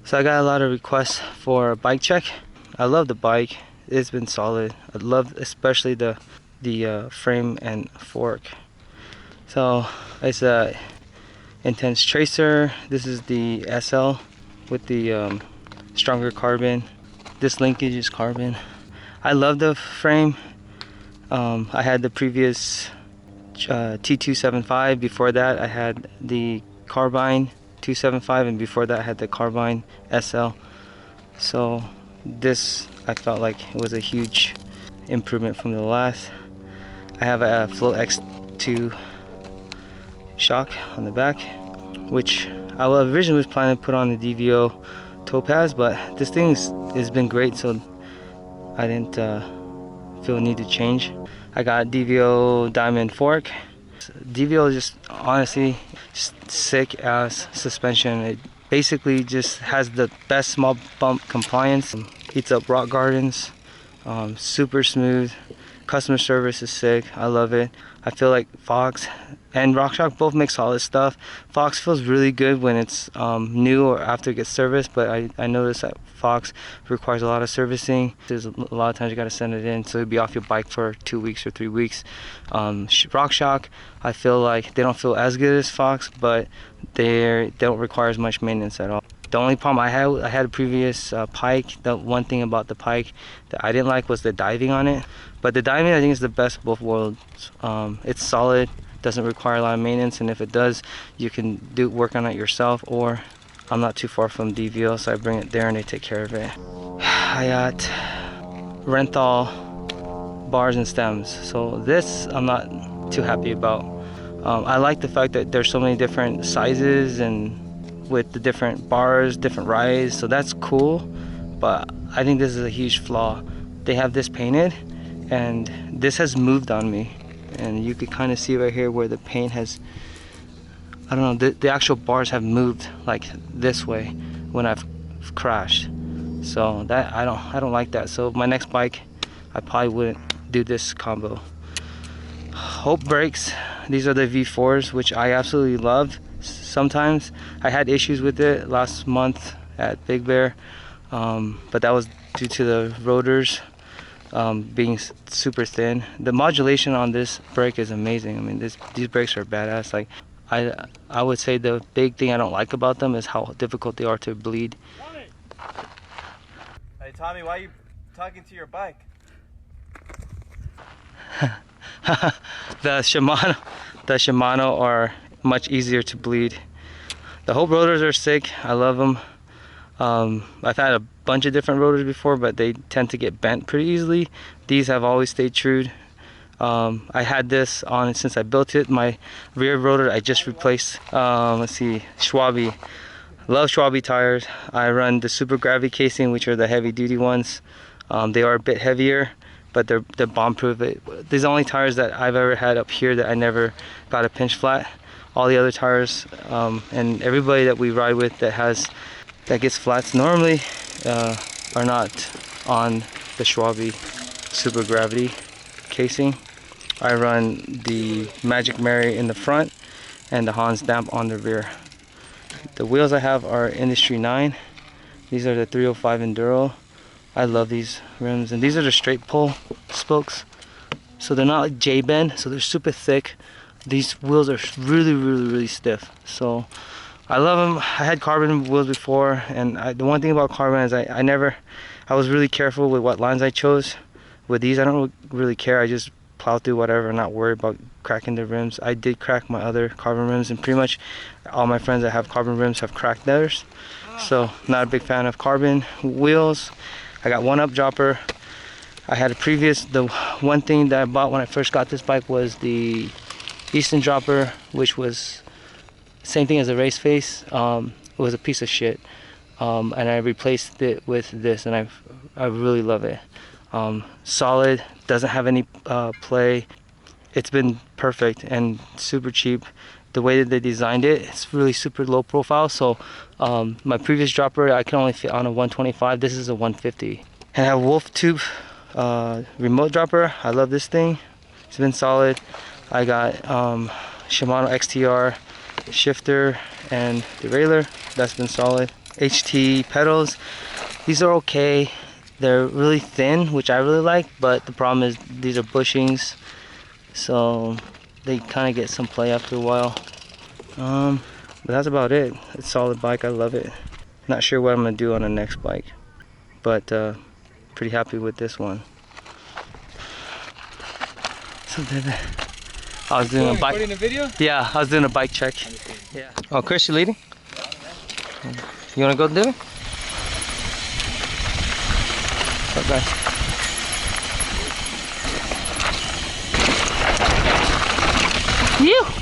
So I got a lot of requests for a bike check. I love the bike. It's been solid. I love especially the frame and fork. So it's a Intense Tracer. This is the SL with the stronger carbon. This linkage is carbon. I love the frame. I had the previous T275. Before that I had the Carbine 275, and before that I had the Carbine SL. So this, I felt like it was a huge improvement from the last. I have a Float X2 shock on the back, which I originally was planning to put on the DVO Topaz, but this thing has been great, so I didn't feel a need to change. I got DVO diamond fork. DVO is just honestly just sick ass suspension. It basically just has the best small bump compliance. Eats up rock gardens. Super smooth. Customer service is sick. I love it. I feel like Fox and RockShox both make solid stuff. Fox feels really good when it's new or after it gets serviced, but I noticed that Fox requires a lot of servicing. There's a lot of times you got to send it in, so it'll be off your bike for 2 weeks or 3 weeks. RockShox, I feel like they don't feel as good as Fox, but they don't require as much maintenance at all. The only problem I had a previous Pike. The one thing about the Pike that I didn't like was the diving on it. But the diving, I think, is the best of both worlds. It's solid, doesn't require a lot of maintenance, and if it does, you can work on it yourself, or I'm not too far from DVO, so I bring it there and they take care of it. I got Renthal bars and stems. So this I'm not too happy about. I like the fact that there's so many different sizes and with the different bars, different rides, so that's cool, but I think this is a huge flaw. They have this painted, and this has moved on me, and you could kind of see right here where the paint has, I don't know, the actual bars have moved like this way when I've crashed. So that I don't like that. So my next bike, I probably wouldn't do this combo. Hope brakes. These are the V4s, which I absolutely love. Sometimes I had issues with it last month at Big Bear, but that was due to the rotors being super thin. The modulation on this brake is amazing. I mean, these brakes are badass. Like I would say the big thing I don't like about them is how difficult they are to bleed. Hey Tommy, why are you talking to your bike? The Shimano are much easier to bleed. The Hope rotors are sick. I love them. I've had a bunch of different rotors before, but they tend to get bent pretty easily. These have always stayed true. I had this on since I built it. My rear rotor I just replaced. Let's see, Schwalbe. Love Schwalbe tires. I run the super gravity casing, which are the heavy duty ones. They are a bit heavier, but they're bomb proof. These are the only tires that I've ever had up here that I never got a pinch flat. All the other tires, and everybody that we ride with that gets flats normally are not on the Schwalbe super gravity casing. I run the Magic Mary in the front and the Hans Dampf on the rear. The wheels I have are Industry 9. These are the 305 Enduro. I love these rims, and these are the straight pull spokes, so they're not like J-bend, so they're super thick. These wheels are really stiff, so I love them. I had carbon wheels before, and the one thing about carbon is I was really careful with what lines I chose. With these, I don't really care. I just plow through whatever, not worried about cracking the rims. I did crack my other carbon rims, and pretty much all my friends that have carbon rims have cracked theirs, so not a big fan of carbon wheels. I got one up dropper. I had the one thing that I bought when I first got this bike was the Easton dropper, which was same thing as a race face. It was a piece of shit, and I replaced it with this, and I really love it. Solid, doesn't have any play. It's been perfect and super cheap. The way that they designed it, it's really super low profile. So my previous dropper, I can only fit on a 125. This is a 150. And I have Wolf Tube remote dropper. I love this thing. It's been solid. I got Shimano XTR shifter and derailleur. That's been solid. HT pedals. These are okay. They're really thin, which I really like, but the problem is these are bushings, so they kind of get some play after a while. But that's about it. It's a solid bike. I love it. Not sure what I'm gonna do on the next bike, but pretty happy with this one. So I was doing a bike. Recording a video? Yeah, I was doing a bike check. Yeah. Oh, Chris, you leading? You wanna go do it? What's up, guys? You.